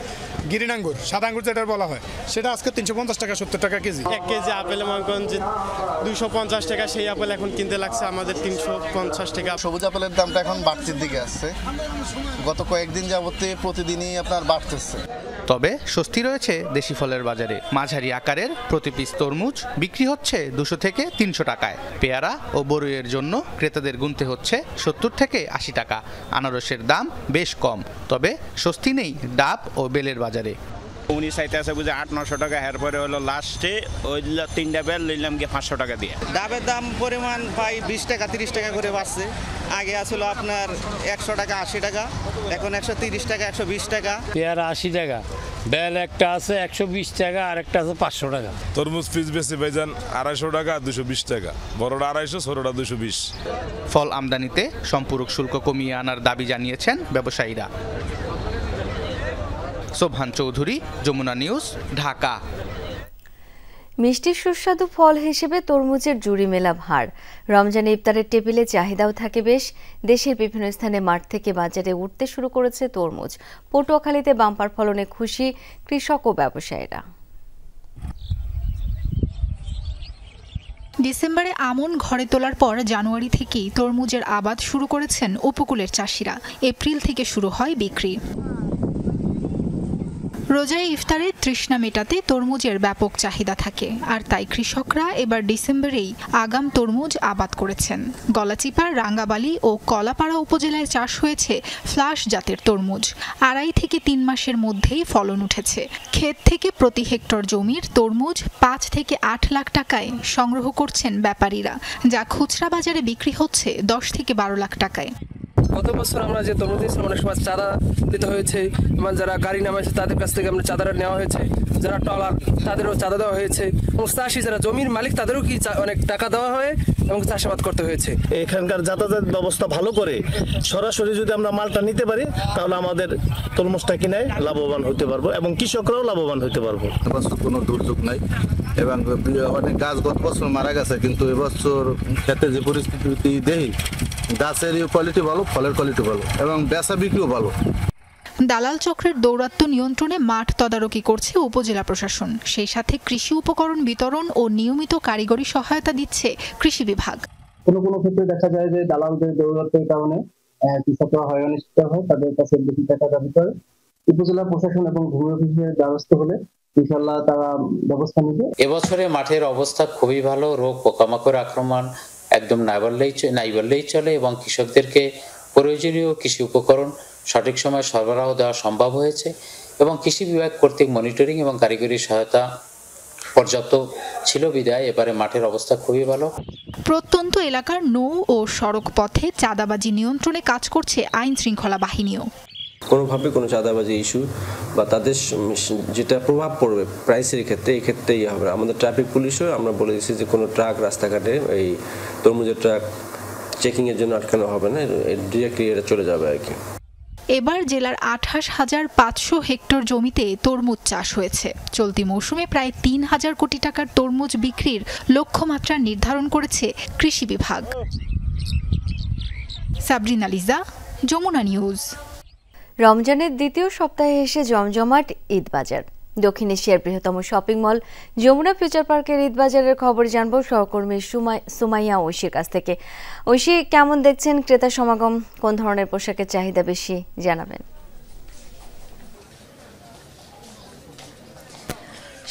Speaker 26: গ্রিন আঙ্গুর, সাদা আঙ্গুর যেটা বলা হয়, সেটা আজকে 350 টাকা, 70 টাকা কেজি।
Speaker 27: 1 কেজি আপেল মনে করেন যে 250 টাকা, সেই আপেল এখন কিনতে লাগছে আমাদের 350 টাকা।
Speaker 28: সবুজ আপেলের দামটা এখন বাড়তির দিকে আসছে। গত কয়েকদিন যাবতে প্রতিদিনই আপনার বাড়তেছে।
Speaker 24: তবে স্বস্তি রয়েছে দেশি ফলের বাজারে। মাঝারি আকারের প্রতি পিস তরমুজ বিক্রি হচ্ছে 200 থেকে 300 টাকায়। পেয়ারা ও বড়ইয়ের জন্য ক্রেতাদের গুনতে হচ্ছে 70 থেকে 80 টাকা। আনারসের দাম বেশ কম, তবে স্বস্তি নেই ডাব ও বেলের বাজারে।
Speaker 29: উনি চাইতে আছে বুঝে 800-900 টাকা, এরপরে হলো লাস্টে ওই 3টা বেল নিলাম গিয়ে 500 টাকা দিয়ে।
Speaker 30: ডাবের দাম পরিমাণ প্রায় 20 টাকা 30 টাকা করে বাড়ছে। আগে আসলে আপনার 100 টাকা 80 টাকা, এখন 130 টাকা 120 টাকা।
Speaker 31: পেয়ারা 80 টাকা, বেল একটা আছে 120 টাকা, আর একটা আছে 500 টাকা।
Speaker 32: তরমুজ পিস বেশি ভাইজান 250 টাকা 220 টাকা, বড়টা 250, ছোটটা 220।
Speaker 24: ফল আমদানিতে সম্পূরক শুল্ক কমিয়ে আনার দাবি জানিয়েছেন ব্যবসায়ীরা। সোবহান চৌধুরী, যমুনা নিউজ, ঢাকা।
Speaker 1: মিষ্টি সুস্বাদু ফল হিসেবে তরমুজের জুড়ি মেলা ভার। রমজানে ইফতারের টেবিলে চাহিদাও থাকে বেশ। দেশের বিভিন্ন স্থানে মাঠ থেকে বাজারে উঠতে শুরু করেছে তরমুজ। পটুয়াখালীতে বাম্পার ফলনে খুশি কৃষক ও ব্যবসায়ীরা।
Speaker 33: ডিসেম্বরে আমন ঘরে তোলার পর জানুয়ারি থেকেই তরমুজের আবাদ শুরু করেছেন উপকূলের চাষিরা। এপ্রিল থেকে শুরু হয় বিক্রি। রোজায় ইফতারে তৃষ্ণা মেটাতে তরমুজের ব্যাপক চাহিদা থাকে, আর তাই কৃষকরা এবার ডিসেম্বরেই আগাম তরমুজ আবাদ করেছেন। গলাচিপার, রাঙ্গাবালী ও কলাপাড়া উপজেলায় চাষ হয়েছে ফ্লাশ জাতের তরমুজ। 2.5 থেকে 3 মাসের মধ্যেই ফলন উঠেছে। ক্ষেত থেকে প্রতি হেক্টর জমির তরমুজ 5 থেকে 8 লাখ টাকায় সংগ্রহ করছেন ব্যাপারীরা, যা খুচরা বাজারে বিক্রি হচ্ছে 10 থেকে 12 লাখ টাকায়।
Speaker 4: গত বছর আমরা যে তরমুজ দিয়েছিলাম অনেক সময় চাঁদা দিতে হয়েছে, এবং যারা গাড়ি নামাইছে তাদের কাছ থেকে আমরা চাঁদাটা নেওয়া হয়েছে, যারা টলার তাদেরও চাঁদা দেওয়া হয়েছে, এবং চাষি যারা জমির মালিক তাদেরও কি অনেক টাকা দেওয়া হয় এবং চাষাবাদ করতে হয়েছে।
Speaker 5: এখানকার যাতায়াত ব্যবস্থা ভালো করে সরাসরি যদি আমরা মালটা নিতে পারি তাহলে আমাদের তরমুজটা কিনে লাভবান হতে পারবো এবং কৃষকরাও লাভবান হতে পারবো।
Speaker 28: এবছর কোনো দুর্যোগ নাই এবং অনেক গাছ গত বছর মারা গেছে, কিন্তু এবছর ক্ষেতে যে পরিস্থিতি দেখি গাছের কোয়ালিটি ভালো, ফলের কোয়ালিটি ভালো এবং বেচা বিক্রিও ভালো।
Speaker 33: দালাল চক্রের দৌরাত্ম্য নিয়ন্ত্রণে মাঠ তদারকি করছে উপজেলা প্রশাসন। সেই সাথে কৃষি উপকরণ বিতরণ ও নিয়মিত কারিগরি সহায়তা দিচ্ছে কৃষি বিভাগ।
Speaker 6: কোনো কোনো ক্ষেত্রে দেখা যায় যে দালালদের দৌরাত্ম্যের কারণে কৃষকরা হয়রানির শিকার হয়, তাদের কাছে বেশি টাকা দাবি করে। উপজেলা প্রশাসন এবং ভূমি অফিসের দ্বারস্থ হলে ইনশাআল্লাহ তারা ব্যবস্থা নেবে।
Speaker 7: এবছরে মাঠের অবস্থা খুবই ভালো, রোগ পোকামাকড় আক্রমণ একদম নাই বললেই চলে, এবং কৃষকদেরকে প্রয়োজনীয় কৃষি উপকরণ সঠিক সময় সরবরাহ দেওয়া সম্ভব হয়েছে, এবং কৃষি বিভাগ কর্তৃক মনিটরিং এবং কারিগরি সহায়তা পর্যাপ্ত ছিল বিধায় এবারে মাঠের অবস্থা খুবই ভালো।
Speaker 33: প্রত্যন্ত এলাকার নৌ ও সড়ক পথে চাঁদাবাজি নিয়ন্ত্রণে কাজ করছে আইন শৃঙ্খলা বাহিনীও।
Speaker 8: কোনোভাবে কোনো চাঁদাবাজি ইস্যু বা তাদের যেটা প্রভাব পড়বে প্রাইসের ক্ষেত্রে, এই ক্ষেত্রেই হবে। আমাদের ট্রাফিক পুলিশও আমরা বলে দিচ্ছি যে কোনো ট্রাক রাস্তাঘাটে এই তরমুজের ট্রাক চেকিংয়ের জন্য আটকানো হবে না, ডিরেক্টলি এটা চলে যাবে আর কি।
Speaker 33: এবার জেলার 28,500 হেক্টর জমিতে তরমুজ চাষ হয়েছে। চলতি মৌসুমে প্রায় 3,000 কোটি টাকার তরমুজ বিক্রির লক্ষ্যমাত্রা নির্ধারণ করেছে কৃষি বিভাগ। সাবরিনা লিজা, যমুনা নিউজ।
Speaker 1: রমজানের দ্বিতীয় সপ্তাহে এসে জমজমাট ঈদ বাজার। দক্ষিণ এশিয়ার বৃহত্তম শপিং মল যমুনা ফিউচার পার্কের ঈদ বাজারের খবর জানবো সহকর্মী সুমাইয়া ঐশীর কাছ থেকে। ঐশী, কেমন দেখছেন ক্রেতা সমাগম? কোন ধরনের পোশাকের চাহিদা বেশি জানাবেন?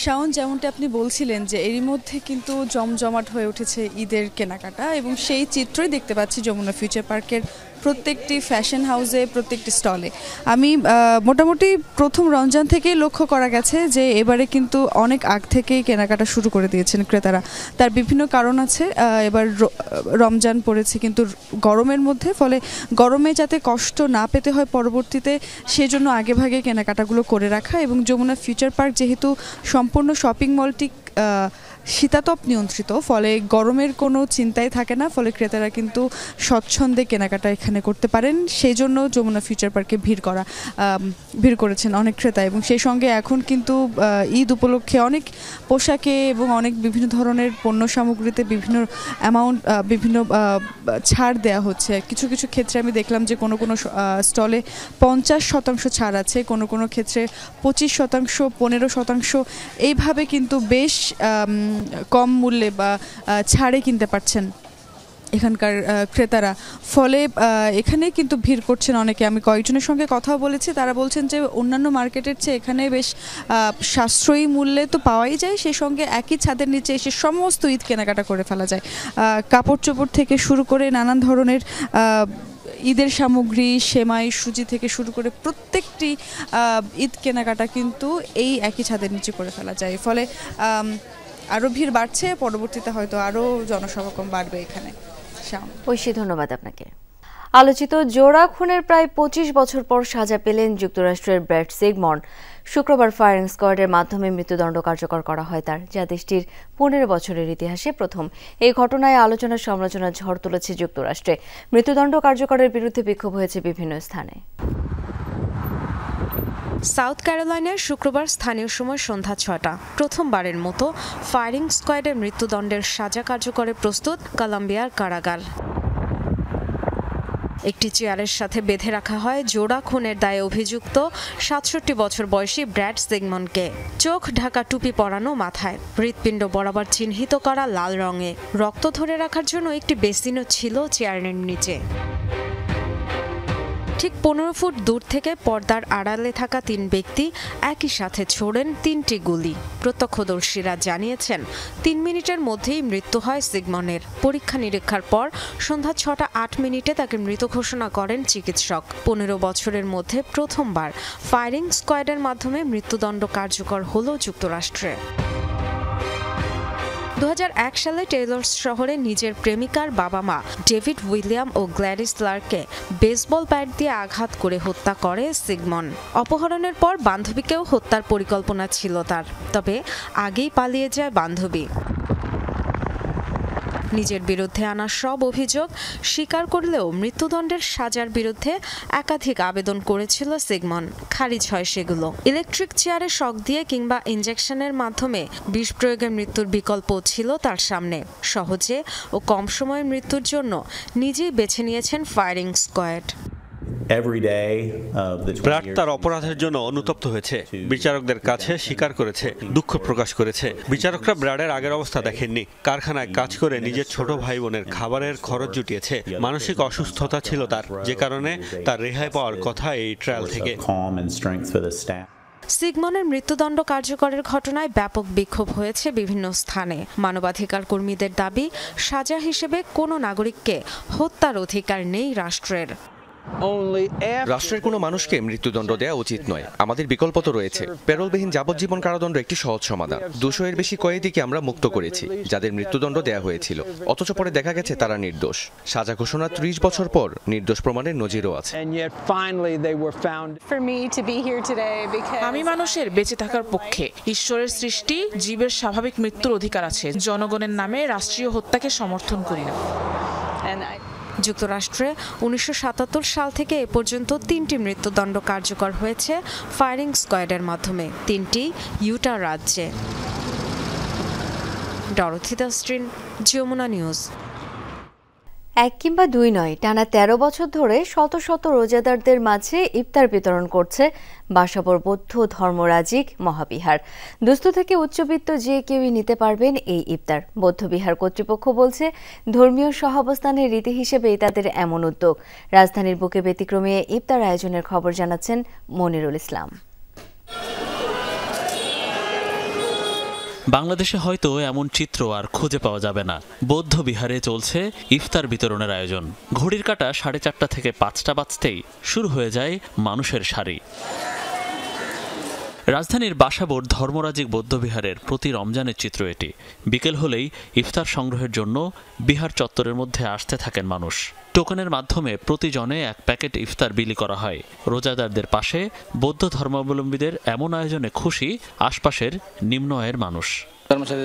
Speaker 9: শাওন, যেমনটা আপনি বলছিলেন যে এরই মধ্যে কিন্তু জমজমাট হয়ে উঠেছে ঈদের কেনাকাটা, এবং সেই চিত্রই দেখতে পাচ্ছি যমুনা ফিউচার পার্কের প্রত্যেকটি ফ্যাশন হাউসে, প্রত্যেকটি স্টলে। আমি মোটামুটি প্রথম রমজান থেকেই লক্ষ্য করা গেছে যে এবারে কিন্তু অনেক আগ থেকেই কেনাকাটা শুরু করে দিয়েছেন ক্রেতারা। তার বিভিন্ন কারণ আছে। এবার রমজান পড়েছে কিন্তু গরমের মধ্যে, ফলে গরমে যাতে কষ্ট না পেতে হয় পরবর্তীতে, সেজন্য আগেভাগে কেনাকাটাগুলো করে রাখা। এবং যমুনা ফিউচার পার্ক যেহেতু সম্পূর্ণ শপিং মলটি শীতাতপ নিয়ন্ত্রিত, ফলে গরমের কোনো চিন্তাই থাকে না, ফলে ক্রেতারা কিন্তু স্বচ্ছন্দে কেনাকাটা এখানে করতে পারেন। সেই জন্য যমুনা ফিউচার পার্কে ভিড় করেছেন অনেক ক্রেতা। এবং সেই সঙ্গে এখন কিন্তু ঈদ উপলক্ষে অনেক পোশাকে এবং অনেক বিভিন্ন ধরনের পণ্য সামগ্রীতে বিভিন্ন ছাড় দেওয়া হচ্ছে। কিছু কিছু ক্ষেত্রে আমি দেখলাম যে কোনো স্টলে 50% ছাড় আছে, কোনো ক্ষেত্রে 25%, 15%, এইভাবে কিন্তু বেশ কম মূল্যে বা ছাড়ে কিনতে পারছেন এখানকার ক্রেতারা। ফলে এখানে কিন্তু ভিড় করছেন অনেকে। আমি কয়েকজনের সঙ্গে কথা বলেছি, তারা বলছেন যে অন্যান্য মার্কেটের চেয়ে এখানে বেশ সাশ্রয়ী মূল্যে তো পাওয়াই যায়, সেই সঙ্গে একই ছাদের নিচে এসে সমস্ত ঈদ কেনাকাটা করে ফেলা যায়। কাপড় চোপড় থেকে শুরু করে নানান ধরনের ঈদের সামগ্রী, সেমাই, সুজি থেকে শুরু করে প্রত্যেকটি ঈদ কেনাকাটা কিন্তু এই একই ছাদের নিচে করে ফেলা যায়। ফলে আরও ভিড় বাড়ছে, পরবর্তীতে হয়তো আরও জনসমাগম বাড়বে এখানে।
Speaker 1: ঐশী, ধন্যবাদ আপনাকে। আলোচিত জোড়া খুনের প্রায় 25 বছর পর সাজা পেলেন যুক্তরাষ্ট্রের ব্র্যাড সিগমন্ড। শুক্রবার ফায়ারিং স্কোয়াডের মাধ্যমে মৃত্যুদণ্ড কার্যকর করা হয় তার, যা দেশটির 15 বছরের ইতিহাসে প্রথম। এই ঘটনায় আলোচনা সমালোচনার ঝড় তুলেছে যুক্তরাষ্ট্রে। মৃত্যুদণ্ড কার্যকরের বিরুদ্ধে বিক্ষোভ হয়েছে বিভিন্ন স্থানে।
Speaker 10: সাউথ ক্যারোলাইনার শুক্রবার স্থানীয় সময় সন্ধ্যা 6টা প্রথমবারের মতো ফায়ারিং স্কোয়াডের মৃত্যুদণ্ডের সাজা কার্যকরে প্রস্তুত কলম্বিয়ার কারাগার। একটি চেয়ারের সাথে বেঁধে রাখা হয় জোড়া খুনের দায়ে অভিযুক্ত 67 বছর বয়সী ব্র্যাড সিগমন্ডকে। চোখ ঢাকা টুপি পরানো মাথায়, হৃৎপিণ্ড বরাবর চিহ্নিত করা লাল রঙে। রক্ত ধরে রাখার জন্য একটি বেসিনও ছিল চেয়ারের নিচে। ঠিক 15 ফুট দূর থেকে পর্দার আড়ালে থাকা 3 ব্যক্তি একই সাথে ছোড়েন 3টি গুলি। প্রত্যক্ষদর্শীরা জানিয়েছেন 3 মিনিটের মধ্যেই মৃত্যু হয় সিগমনের। পরীক্ষা নিরীক্ষার পর সন্ধ্যা 6টা 8 মিনিটে তাকে মৃত ঘোষণা করেন চিকিৎসক। 15 বছরের মধ্যে প্রথমবার ফায়ারিং স্কোয়াডের মাধ্যমে মৃত্যুদণ্ড কার্যকর হল যুক্তরাষ্ট্রে। 2001 সালে টেইলর্স শহরে নিজের প্রেমিকার বাবা মা ডেভিড উইলিয়াম ও গ্ল্যাডিস লারকে বেসবল ব্যাট দিয়ে আঘাত করে হত্যা করে সিগমন। অপহরণের পর বান্ধবীকেও হত্যার পরিকল্পনা ছিল তার, তবে আগেই পালিয়ে যায় বান্ধবী। নিজের বিরুদ্ধে আনা সব অভিযোগ স্বীকার করলেও মৃত্যুদণ্ডের সাজার বিরুদ্ধে একাধিক আবেদন করেছিল সিগমন। খারিজ হয় সেগুলো। ইলেকট্রিক চেয়ারে শক দিয়ে কিংবা ইনজেকশনের মাধ্যমে বিষ প্রয়োগের মৃত্যুর বিকল্প ছিল তার সামনে। সহজে ও কম সময়ে মৃত্যুর জন্য নিজেই বেছে নিয়েছেন ফায়ারিং স্কোয়াড।
Speaker 2: ব্র্যাড তার অপরাধের জন্য অনুতপ্ত হয়েছে, বিচারকদের কাছে স্বীকার করেছে, দুঃখ প্রকাশ করেছে। বিচারকরা ব্র্যাডের আগের অবস্থা দেখেননি। কারখানায় কাজ করে নিজের ছোট ভাই বোনের খাবারের খরচ জুটিয়েছে। মানসিক অসুস্থতা ছিল তার, যে কারণে তার রেহাই পাওয়ার কথা এই ট্রায়াল থেকে।
Speaker 10: সিগমনের মৃত্যুদণ্ড কার্যকরের ঘটনায় ব্যাপক বিক্ষোভ হয়েছে বিভিন্ন স্থানে। মানবাধিকার কর্মীদের দাবি, সাজা হিসেবে কোনো নাগরিককে হত্যার অধিকার নেই রাষ্ট্রের।
Speaker 3: রাষ্ট্রের কোনো মানুষকে মৃত্যুদণ্ড দেওয়া উচিত নয়। আমাদের বিকল্প তো রয়েছে। প্যারোলবিহীন যাবজ্জীবন কারাদণ্ড একটি সহজ সমাধান। 200 এর বেশি কয়েদিকে আমরা মুক্ত করেছি যাদের মৃত্যুদণ্ড দেওয়া হয়েছিল, অথচ পরে দেখা গেছে তারা নির্দোষ। সাজা ঘোষণা 30 বছর পর নির্দোষ প্রমাণের নজিরও আছে।
Speaker 11: আমি মানুষের বেঁচে থাকার পক্ষে। ঈশ্বরের সৃষ্টি, জীবের স্বাভাবিক মৃত্যুর অধিকার আছে। জনগণের নামে রাষ্ট্রীয় হত্যাকে সমর্থন করি না।
Speaker 10: যুক্তরাষ্ট্রে 1977 সাল থেকে এ পর্যন্ত 3টি মৃত্যুদণ্ড কার্যকর হয়েছে ফায়ারিং স্কোয়াডের মাধ্যমে, 3টি ইউটা রাজ্যে। Dorothy দাস্ট্রিন, Jamuna news.
Speaker 1: 1 কিংবা 2 নয়, টানা 13 বছর ধরে শত শত রোজাদারদের মাঝে ইফতার বিতরণ করছে বাসাবর বৌদ্ধ ধর্মরাজিক মহাবিহার। দুস্থ থেকে উচ্চবিত্ত যে কেউই নিতে পারবেন এই ইফতার। বৌদ্ধবিহার কর্তৃপক্ষ বলছে, ধর্মীয় সহাবস্থানের রীতি হিসেবেই তাদের এমন উদ্যোগ। রাজধানীর বুকে ব্যতিক্রমে ইফতার আয়োজনের খবর জানাচ্ছেন মনিরুল ইসলাম।
Speaker 12: বাংলাদেশে হয়তো এমন চিত্র আর খুঁজে পাওয়া যাবে না। বৌদ্ধ বিহারে চলছে ইফতার বিতরণের আয়োজন। ঘড়ির কাঁটা 4:30 থেকে 5টা বাজতেই শুরু হয়ে যায় মানুষের সারি। রাজধানীর বাসাবোর ধর্মরাজিক বৌদ্ধবিহারের প্রতি রমজানের চিত্র এটি। বিকেল হলেই ইফতার সংগ্রহের জন্য বিহার চত্বরের মধ্যে আসতে থাকেন মানুষ। টোকেনের মাধ্যমে প্রতিজনে 1 প্যাকেট ইফতার বিলি করা হয়। রোজাদারদের পাশে বৌদ্ধ ধর্মাবলম্বীদের এমন আয়োজনে খুশি আশপাশের নিম্ন আয়ের মানুষ।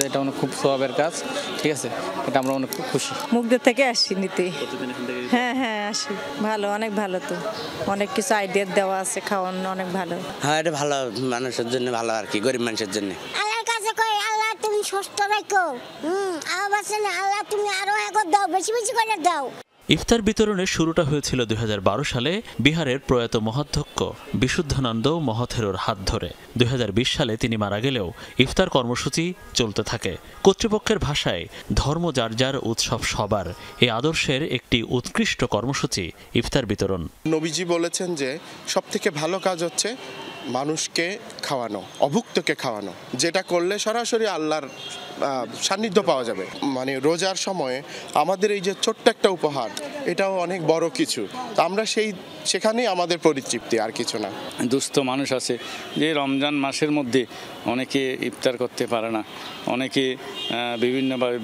Speaker 13: এটা অনেক খুব সওয়াবের কাজ, ঠিক আছে, এটা আমরা অনেক খুশি।
Speaker 14: মুগদের থেকে আসছি নিতে। হ্যাঁ আসি, ভালো, অনেক ভালো। তো অনেক কিছু আইডিয়া দেওয়া আছে, খাওয়ানো অনেক ভালো।
Speaker 15: হ্যাঁ, এটা ভালো, মানুষের জন্য ভালো আর কি, গরিব মানুষের জন্য।
Speaker 16: আল্লাহর কাছে কই, আল্লাহ তুমি সুস্থ রাখো, আল্লাহ তুমি আরো একবার দাও, বেশি বেশি করে দাও।
Speaker 12: ইফতার বিতরণের শুরুটা হয়েছিল 2012 সালে বিহারের প্রয়াত মহাধ্যক্ষ বিশুদ্ধানন্দ মহাথেরোর হাত ধরে। 2020 সালে তিনি মারা গেলেও ইফতার কর্মসূচি চলতে থাকে। কর্তৃপক্ষের ভাষায়, ধর্ম যার যার, উৎসব সবার, এই আদর্শের একটি উৎকৃষ্ট কর্মসূচি ইফতার বিতরণ।
Speaker 17: নবীজি বলেছেন যে সবথেকে ভালো কাজ হচ্ছে মানুষকে খাওয়ানো, অভুক্তকে খাওয়ানো, যেটা করলে সরাসরি আল্লাহর সান্নিধ্য পাওয়া যাবে। মানে রোজার সময়ে আমাদের এই যে ছোট্ট একটা উপহার, এটাও অনেক বড় কিছু। আমরা সেখানেই আমাদের পরিতৃপ্তি, আর কিছু না।
Speaker 31: দুস্থ মানুষ আছে যে রমজান মাসের মধ্যে অনেকে ইফতার করতে পারে না, অনেকে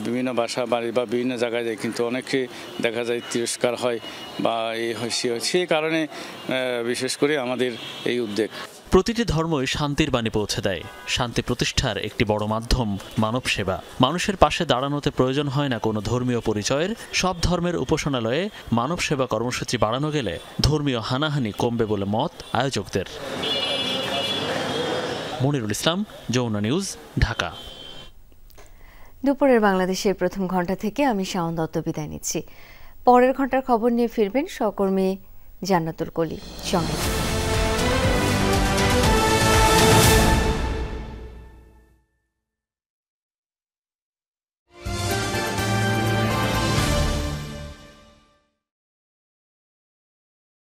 Speaker 31: বিভিন্ন বাসা বাড়ি বা বিভিন্ন জায়গায় যায়, কিন্তু অনেকে দেখা যায় তিরস্কার হয় বা এই হয় সেই কারণে বিশেষ করে আমাদের এই উদ্যোগ।
Speaker 12: প্রতিটি ধর্মই শান্তির বাণী পৌঁছে দেয়। শান্তি প্রতিষ্ঠার একটি বড় মাধ্যম মানব সেবা। মানুষের পাশে দাঁড়ানোতে প্রয়োজন হয় না কোনো ধর্মীয় পরিচয়ের। সব ধর্মের উপাসনালয়ে মানব সেবা কর্মসূচি বাড়ানো গেলে ধর্মীয় হানাহানি কমবে বলে মত আয়োজকদের। মনিরুল ইসলাম, যমুনা নিউজ, ঢাকা।
Speaker 1: দুপুরের বাংলাদেশের প্রথম ঘন্টা থেকে আমি শাওন দত্ত বিদায় নিচ্ছি। পরের ঘন্টার খবর নিয়ে ফিরবেন সহকর্মী জান্নাতুল কলি। সঙ্গে